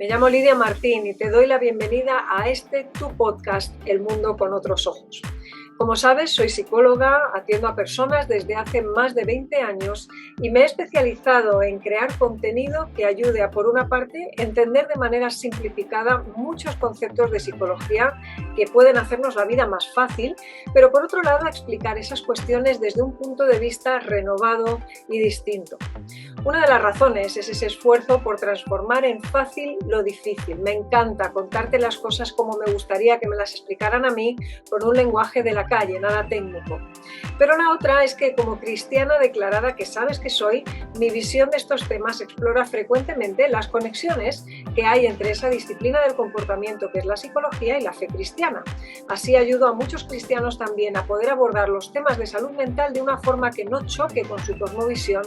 Me llamo Lidia Martín y te doy la bienvenida a tu podcast, El Mundo con Otros Ojos. Como sabes, soy psicóloga, atiendo a personas desde hace más de 20 años y me he especializado en crear contenido que ayude a, por una parte, entender de manera simplificada muchos conceptos de psicología que pueden hacernos la vida más fácil, pero por otro lado, a explicar esas cuestiones desde un punto de vista renovado y distinto. Una de las razones es ese esfuerzo por transformar en fácil lo difícil. Me encanta contarte las cosas como me gustaría que me las explicaran a mí, con un lenguaje de la calle, nada técnico. Pero la otra es que, como cristiana declarada que sabes que soy, mi visión de estos temas explora frecuentemente las conexiones que hay entre esa disciplina del comportamiento que es la psicología y la fe cristiana. Así ayudo a muchos cristianos también a poder abordar los temas de salud mental de una forma que no choque con su cosmovisión,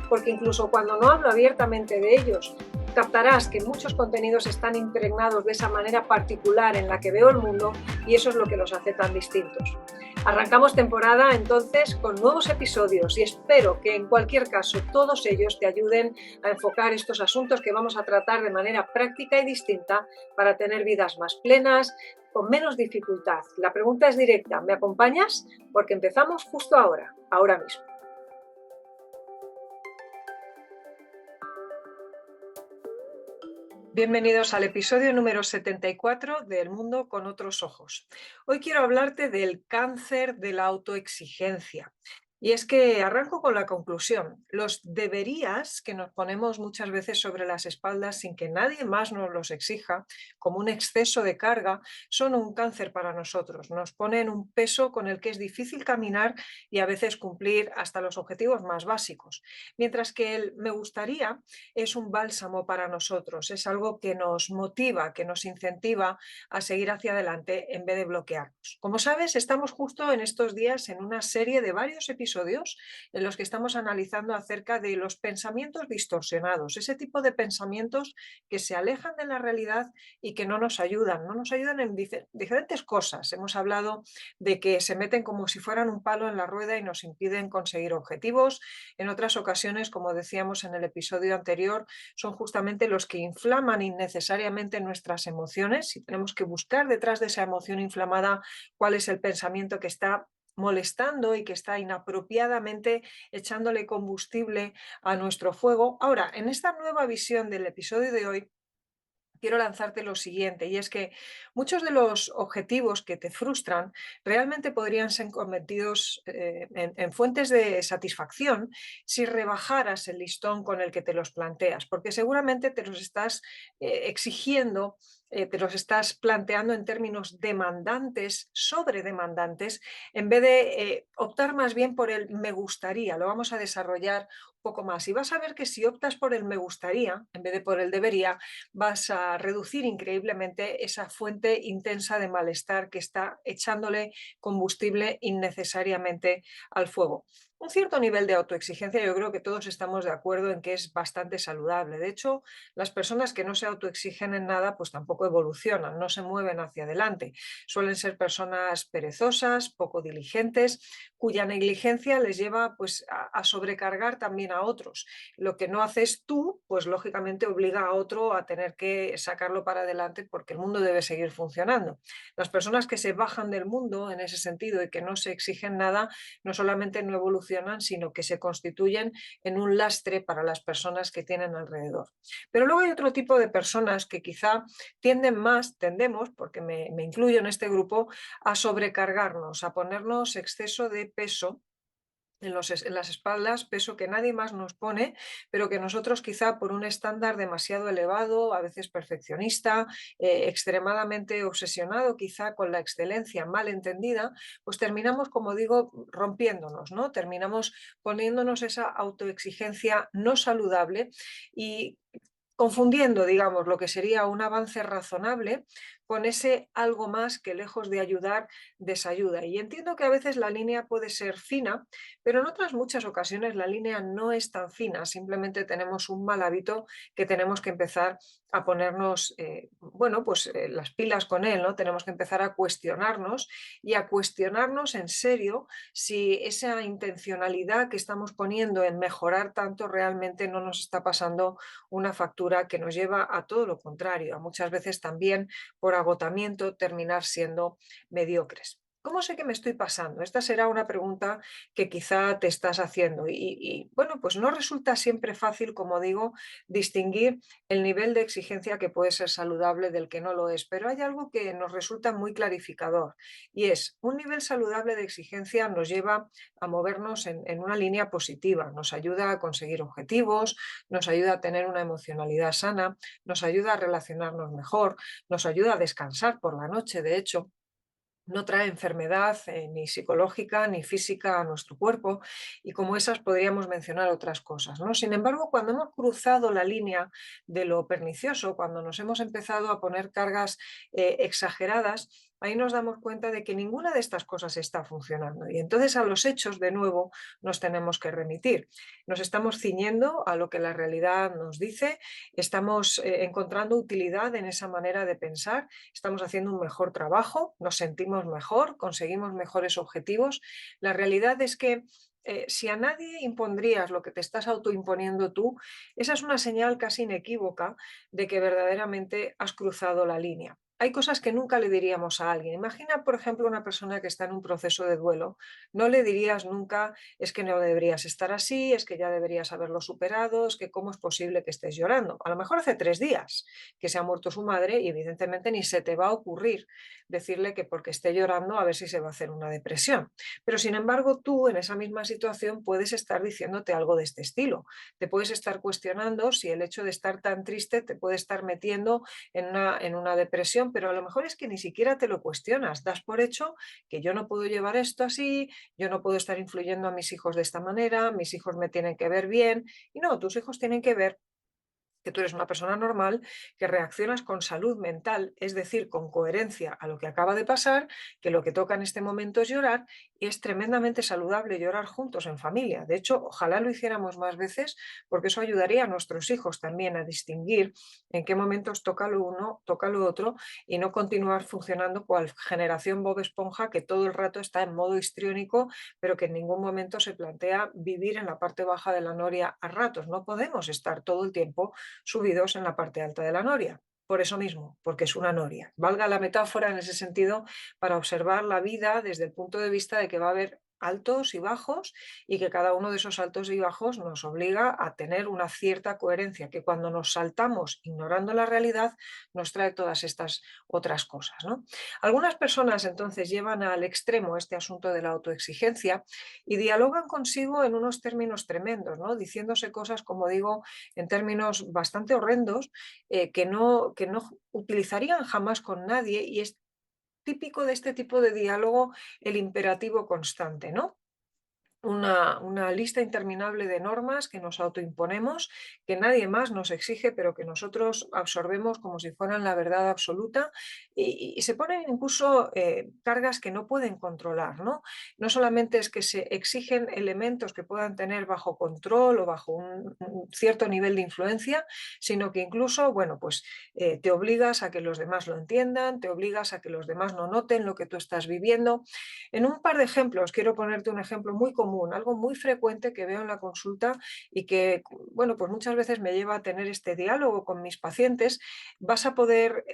porque incluso cuando no hablo abiertamente de ellos, captarás que muchos contenidos están impregnados de esa manera particular en la que veo el mundo, y eso es lo que los hace tan distintos. Arrancamos temporada entonces con nuevos episodios y espero que en cualquier caso todos ellos te ayuden a enfocar estos asuntos que vamos a tratar de manera práctica y distinta para tener vidas más plenas, con menos dificultad. La pregunta es directa, ¿me acompañas? Porque empezamos justo ahora mismo. Bienvenidos al episodio número 74 de El Mundo con Otros Ojos. Hoy quiero hablarte del cáncer de la autoexigencia. Y es que arranco con la conclusión. Los deberías que nos ponemos muchas veces sobre las espaldas sin que nadie más nos los exija, como un exceso de carga, son un cáncer para nosotros. Nos ponen un peso con el que es difícil caminar y a veces cumplir hasta los objetivos más básicos. Mientras que el me gustaría es un bálsamo para nosotros, es algo que nos motiva, que nos incentiva a seguir hacia adelante en vez de bloquearnos. Como sabes, estamos justo en estos días en una serie de varios episodios en los que estamos analizando acerca de los pensamientos distorsionados, ese tipo de pensamientos que se alejan de la realidad y que no nos ayudan en diferentes cosas. Hemos hablado de que se meten como si fueran un palo en la rueda y nos impiden conseguir objetivos. En otras ocasiones, como decíamos en el episodio anterior, son justamente los que inflaman innecesariamente nuestras emociones y tenemos que buscar detrás de esa emoción inflamada cuál es el pensamiento que está molestando y que está inapropiadamente echándole combustible a nuestro fuego. Ahora, en esta nueva visión del episodio de hoy, quiero lanzarte lo siguiente, y es que muchos de los objetivos que te frustran realmente podrían ser convertidos en fuentes de satisfacción si rebajaras el listón con el que te los planteas, porque seguramente te los estás exigiendo, te los estás planteando en términos demandantes, sobredemandantes, en vez de optar más bien por el me gustaría. Lo vamos a desarrollar un poco más y vas a ver que si optas por el me gustaría en vez de por el debería, vas a reducir increíblemente esa fuente intensa de malestar que está echándole combustible innecesariamente al fuego. Un cierto nivel de autoexigencia, yo creo que todos estamos de acuerdo en que es bastante saludable. De hecho, las personas que no se autoexigen en nada, pues tampoco evolucionan, no se mueven hacia adelante. Suelen ser personas perezosas, poco diligentes, cuya negligencia les lleva pues a sobrecargar también a otros. Lo que no haces tú, pues lógicamente obliga a otro a tener que sacarlo para adelante porque el mundo debe seguir funcionando. Las personas que se bajan del mundo en ese sentido y que no se exigen nada, no solamente no evolucionan, sino que se constituyen en un lastre para las personas que tienen alrededor. Pero luego hay otro tipo de personas que quizá tendemos, porque me incluyo en este grupo, a sobrecargarnos, a ponernos exceso de peso en las espaldas, peso que nadie más nos pone, pero que nosotros quizá por un estándar demasiado elevado, a veces perfeccionista, extremadamente obsesionado quizá con la excelencia mal entendida, pues terminamos, como digo, rompiéndonos, ¿no? Terminamos poniéndonos esa autoexigencia no saludable y confundiendo, digamos, lo que sería un avance razonable con ese algo más que, lejos de ayudar, desayuda. Y entiendo que a veces la línea puede ser fina, pero en otras muchas ocasiones la línea no es tan fina, simplemente tenemos un mal hábito que tenemos que empezar a ponernos bueno, pues, las pilas con él, ¿no? Tenemos que empezar a cuestionarnos y a cuestionarnos en serio si esa intencionalidad que estamos poniendo en mejorar tanto realmente no nos está pasando una factura que nos lleva a todo lo contrario, a muchas veces también por agotamiento terminar siendo mediocres. ¿Cómo sé que me estoy pasando? Esta será una pregunta que quizá te estás haciendo bueno, pues no resulta siempre fácil, como digo, distinguir el nivel de exigencia que puede ser saludable del que no lo es, pero hay algo que nos resulta muy clarificador y es un nivel saludable de exigencia nos lleva a movernos en una línea positiva, nos ayuda a conseguir objetivos, nos ayuda a tener una emocionalidad sana, nos ayuda a relacionarnos mejor, nos ayuda a descansar por la noche, de hecho no trae enfermedad ni psicológica ni física a nuestro cuerpo y como esas podríamos mencionar otras cosas, ¿no? Sin embargo, cuando hemos cruzado la línea de lo pernicioso, cuando nos hemos empezado a poner cargas exageradas, ahí nos damos cuenta de que ninguna de estas cosas está funcionando y entonces a los hechos de nuevo nos tenemos que remitir. Nos estamos ciñendo a lo que la realidad nos dice, estamos encontrando utilidad en esa manera de pensar, estamos haciendo un mejor trabajo, nos sentimos mejor, conseguimos mejores objetivos. La realidad es que si a nadie impondrías lo que te estás autoimponiendo tú, esa es una señal casi inequívoca de que verdaderamente has cruzado la línea. Hay cosas que nunca le diríamos a alguien. Imagina, por ejemplo, una persona que está en un proceso de duelo. No le dirías nunca, es que no deberías estar así, es que ya deberías haberlo superado, es que cómo es posible que estés llorando. A lo mejor hace 3 días que se ha muerto su madre y evidentemente ni se te va a ocurrir decirle que porque esté llorando a ver si se va a hacer una depresión. Pero sin embargo tú en esa misma situación puedes estar diciéndote algo de este estilo. Te puedes estar cuestionando si el hecho de estar tan triste te puede estar metiendo en una depresión, pero a lo mejor es que ni siquiera te lo cuestionas. Das por hecho que yo no puedo llevar esto así, yo no puedo estar influyendo a mis hijos de esta manera, mis hijos me tienen que ver bien. Y no, tus hijos tienen que ver que tú eres una persona normal, que reaccionas con salud mental, es decir, con coherencia a lo que acaba de pasar, que lo que toca en este momento es llorar y es tremendamente saludable llorar juntos en familia. De hecho, ojalá lo hiciéramos más veces porque eso ayudaría a nuestros hijos también a distinguir en qué momentos toca lo uno, toca lo otro y no continuar funcionando cual generación Bob Esponja que todo el rato está en modo histriónico pero que en ningún momento se plantea vivir en la parte baja de la noria a ratos. No podemos estar todo el tiempo subidos en la parte alta de la noria. Por eso mismo, porque es una noria. Valga la metáfora en ese sentido para observar la vida desde el punto de vista de que va a haber altos y bajos y que cada uno de esos altos y bajos nos obliga a tener una cierta coherencia, que cuando nos saltamos ignorando la realidad nos trae todas estas otras cosas, ¿no? Algunas personas entonces llevan al extremo este asunto de la autoexigencia y dialogan consigo en unos términos tremendos, ¿no? Diciéndose cosas, como digo, en términos bastante horrendos que no utilizarían jamás con nadie y es típico de este tipo de diálogo el imperativo constante, ¿no? Una lista interminable de normas que nos autoimponemos, que nadie más nos exige, pero que nosotros absorbemos como si fueran la verdad absoluta y se ponen incluso cargas que no pueden controlar, ¿no? No solamente es que se exigen elementos que puedan tener bajo control o bajo un cierto nivel de influencia, sino que incluso, bueno, pues te obligas a que los demás lo entiendan, te obligas a que los demás no noten lo que tú estás viviendo. En un par de ejemplos, quiero ponerte un ejemplo muy común, algo muy frecuente que veo en la consulta y que, bueno, pues muchas veces me lleva a tener este diálogo con mis pacientes. Vas a poder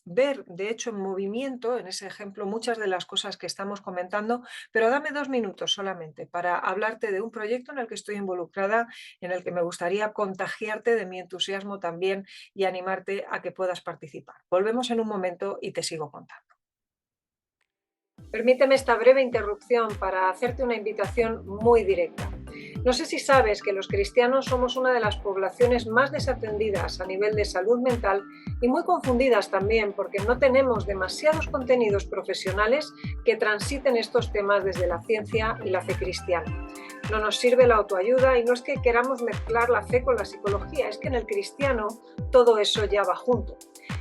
ver, de hecho, en movimiento, en ese ejemplo, muchas de las cosas que estamos comentando, pero dame 2 minutos solamente para hablarte de un proyecto en el que estoy involucrada, en el que me gustaría contagiarte de mi entusiasmo también y animarte a que puedas participar. Volvemos en un momento y te sigo contando. Permíteme esta breve interrupción para hacerte una invitación muy directa. No sé si sabes que los cristianos somos una de las poblaciones más desatendidas a nivel de salud mental y muy confundidas también porque no tenemos demasiados contenidos profesionales que transiten estos temas desde la ciencia y la fe cristiana. No nos sirve la autoayuda y no es que queramos mezclar la fe con la psicología, es que en el cristiano todo eso ya va junto.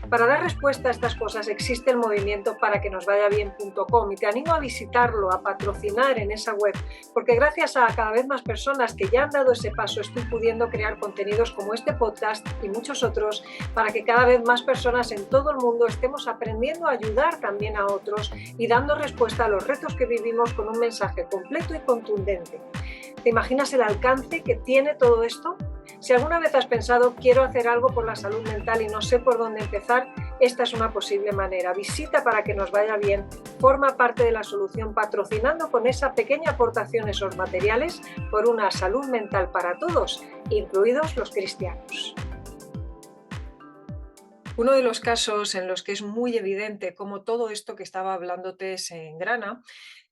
Para dar respuesta a estas cosas existe el movimiento paraquenosvayabien.com y te animo a visitarlo, a patrocinar en esa web, porque gracias a cada vez más personas que ya han dado ese paso estoy pudiendo crear contenidos como este podcast y muchos otros para que cada vez más personas en todo el mundo estemos aprendiendo a ayudar también a otros y dando respuesta a los retos que vivimos con un mensaje completo y contundente. ¿Te imaginas el alcance que tiene todo esto? Si alguna vez has pensado, quiero hacer algo por la salud mental y no sé por dónde empezar, esta es una posible manera. Visita Para que nos vaya bien, forma parte de la solución patrocinando con esa pequeña aportación esos materiales por una salud mental para todos, incluidos los cristianos. Uno de los casos en los que es muy evidente cómo todo esto que estaba hablándote se engrana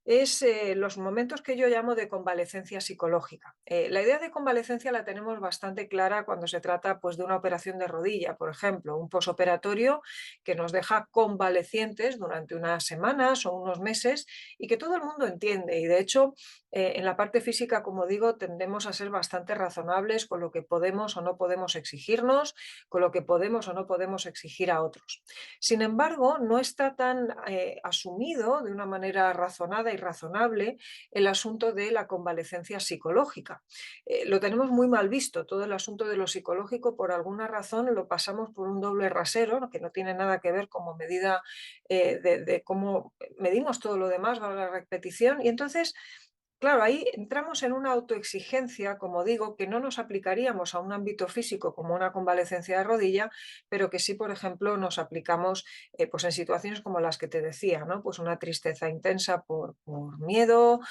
es los momentos que yo llamo de convalecencia psicológica. La idea de convalecencia la tenemos bastante clara cuando se trata pues, de una operación de rodilla, por ejemplo, un posoperatorio que nos deja convalecientes durante unas semanas o unos meses y que todo el mundo entiende. Y de hecho, en la parte física, como digo, tendemos a ser bastante razonables con lo que podemos o no podemos exigirnos, con lo que podemos o no podemos exigir a otros. Sin embargo, no está tan asumido de una manera razonada y razonable el asunto de la convalecencia psicológica. Lo tenemos muy mal visto, todo el asunto de lo psicológico, por alguna razón lo pasamos por un doble rasero, ¿no? Que no tiene nada que ver como medida de cómo medimos todo lo demás, valga la repetición, y entonces claro, ahí entramos en una autoexigencia, como digo, que no nos aplicaríamos a un ámbito físico como una convalecencia de rodilla, pero que sí, por ejemplo, nos aplicamos pues en situaciones como las que te decía, ¿no? Pues una tristeza intensa por miedo,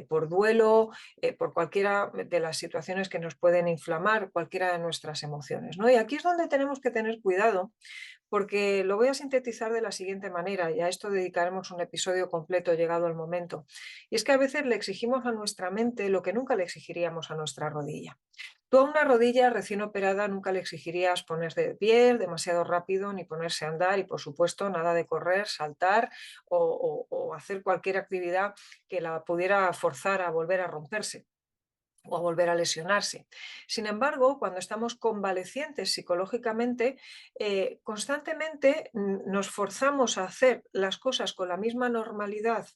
por duelo, por cualquiera de las situaciones que nos pueden inflamar cualquiera de nuestras emociones, ¿no? Y aquí es donde tenemos que tener cuidado porque lo voy a sintetizar de la siguiente manera, y a esto dedicaremos un episodio completo llegado el momento. Y es que a veces le exigimos a nuestra mente lo que nunca le exigiríamos a nuestra rodilla. Tú a una rodilla recién operada nunca le exigirías ponerse de pie demasiado rápido ni ponerse a andar y por supuesto nada de correr, saltar o hacer cualquier actividad que la pudiera forzar a volver a romperse o a volver a lesionarse. Sin embargo, cuando estamos convalecientes psicológicamente, constantemente nos forzamos a hacer las cosas con la misma normalidad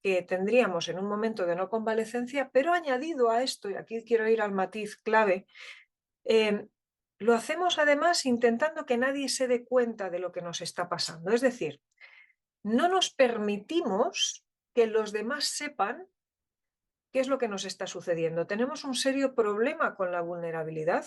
que tendríamos en un momento de no convalecencia, pero añadido a esto, y aquí quiero ir al matiz clave, eh, lo hacemos además intentando que nadie se dé cuenta de lo que nos está pasando. Es decir, no nos permitimos que los demás sepan ¿qué es lo que nos está sucediendo? Tenemos un serio problema con la vulnerabilidad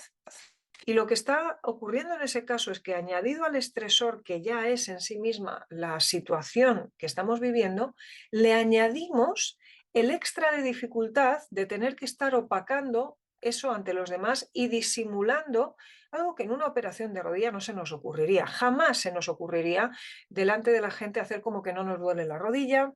y lo que está ocurriendo en ese caso es que añadido al estresor que ya es en sí misma la situación que estamos viviendo, le añadimos el extra de dificultad de tener que estar opacando eso ante los demás y disimulando algo que en una operación de rodilla no se nos ocurriría. Jamás se nos ocurriría delante de la gente hacer como que no nos duele la rodilla,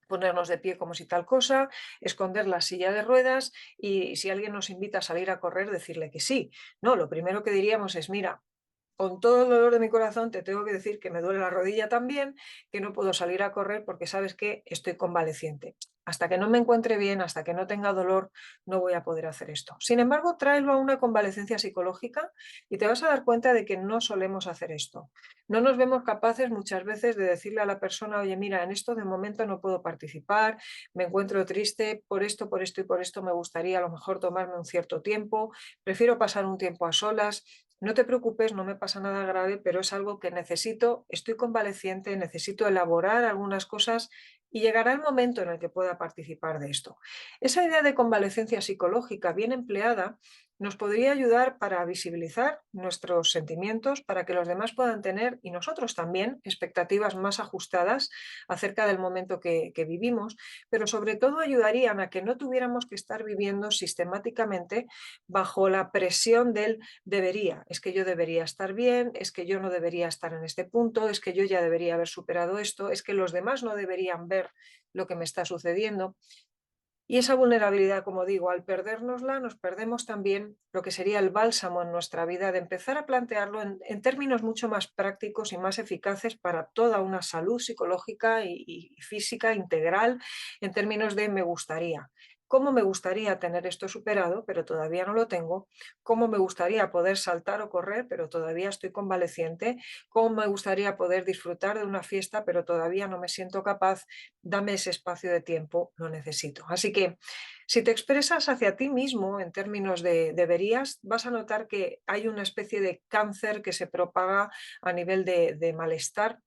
ponernos de pie como si tal cosa, esconder la silla de ruedas y si alguien nos invita a salir a correr, decirle que sí. No, lo primero que diríamos es, mira, con todo el dolor de mi corazón te tengo que decir que me duele la rodilla también, que no puedo salir a correr porque sabes que estoy convaleciente. Hasta que no me encuentre bien, hasta que no tenga dolor, no voy a poder hacer esto. Sin embargo, tráelo a una convalecencia psicológica y te vas a dar cuenta de que no solemos hacer esto. No nos vemos capaces muchas veces de decirle a la persona, oye, mira, en esto de momento no puedo participar, me encuentro triste por esto y por esto me gustaría a lo mejor tomarme un cierto tiempo, prefiero pasar un tiempo a solas. No te preocupes, no me pasa nada grave, pero es algo que necesito, estoy convaleciente, necesito elaborar algunas cosas y llegará el momento en el que pueda participar de esto. Esa idea de convalecencia psicológica bien empleada nos podría ayudar para visibilizar nuestros sentimientos, para que los demás puedan tener, y nosotros también, expectativas más ajustadas acerca del momento que vivimos, pero sobre todo ayudarían a que no tuviéramos que estar viviendo sistemáticamente bajo la presión del debería, es que yo debería estar bien, es que yo no debería estar en este punto, es que yo ya debería haber superado esto, es que los demás no deberían ver lo que me está sucediendo. Y esa vulnerabilidad, como digo, al perdérnosla, nos perdemos también lo que sería el bálsamo en nuestra vida, de empezar a plantearlo en términos mucho más prácticos y más eficaces para toda una salud psicológica y física integral, en términos de me gustaría. cómo me gustaría tener esto superado, pero todavía no lo tengo, cómo me gustaría poder saltar o correr, pero todavía estoy convaleciente, cómo me gustaría poder disfrutar de una fiesta, pero todavía no me siento capaz, dame ese espacio de tiempo, lo necesito. Así que si te expresas hacia ti mismo en términos de deberías, vas a notar que hay una especie de cáncer que se propaga a nivel de malestar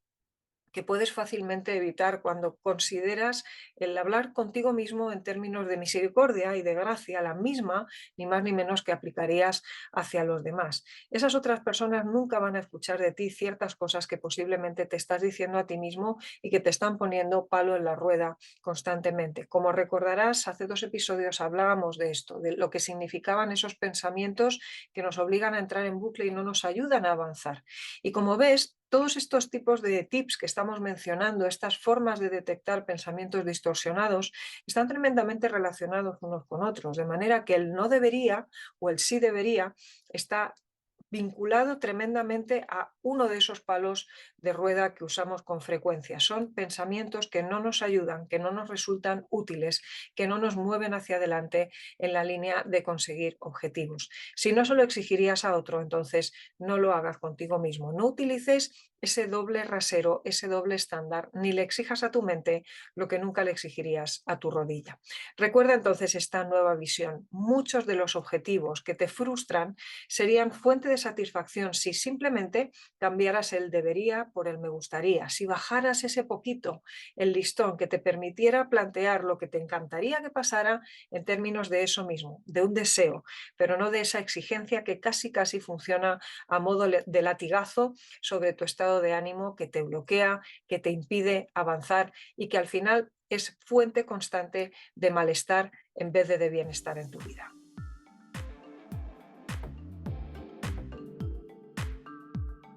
que puedes fácilmente evitar cuando consideras el hablar contigo mismo en términos de misericordia y de gracia, la misma, ni más ni menos que aplicarías hacia los demás. Esas otras personas nunca van a escuchar de ti ciertas cosas que posiblemente te estás diciendo a ti mismo y que te están poniendo palo en la rueda constantemente. Como recordarás, hace 2 episodios hablábamos de esto, de lo que significaban esos pensamientos que nos obligan a entrar en bucle y no nos ayudan a avanzar. Y como ves, todos estos tipos de tips que estamos mencionando, estas formas de detectar pensamientos distorsionados, están tremendamente relacionados unos con otros, de manera que el no debería o el sí debería está vinculado tremendamente a uno de esos palos de rueda que usamos con frecuencia. Son pensamientos que no nos ayudan, que no nos resultan útiles, que no nos mueven hacia adelante en la línea de conseguir objetivos. Si no se lo exigirías a otro, entonces no lo hagas contigo mismo. No utilices ese doble rasero, ese doble estándar, ni le exijas a tu mente lo que nunca le exigirías a tu rodilla. Recuerda entonces esta nueva visión. Muchos de los objetivos que te frustran serían fuente de satisfacción si simplemente cambiaras el debería por el me gustaría, si bajaras ese poquito el listón que te permitiera plantear lo que te encantaría que pasara en términos de eso mismo, de un deseo, pero no de esa exigencia que casi funciona a modo de latigazo sobre tu estado de ánimo, que te bloquea, que te impide avanzar y que al final es fuente constante de malestar en vez de bienestar en tu vida.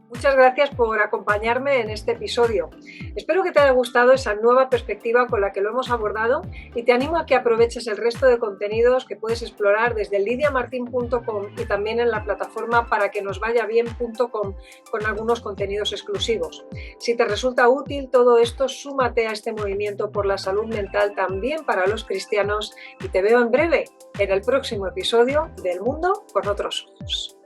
Muchas gracias por acompañarme en este episodio. Espero que te haya gustado esa nueva perspectiva con la que lo hemos abordado y te animo a que aproveches el resto de contenidos que puedes explorar desde lidiamartin.com y también en la plataforma paraquenosvayabien.com con algunos contenidos exclusivos. Si te resulta útil todo esto, súmate a este movimiento por la salud mental también para los cristianos y te veo en breve en el próximo episodio del Mundo con otros ojos.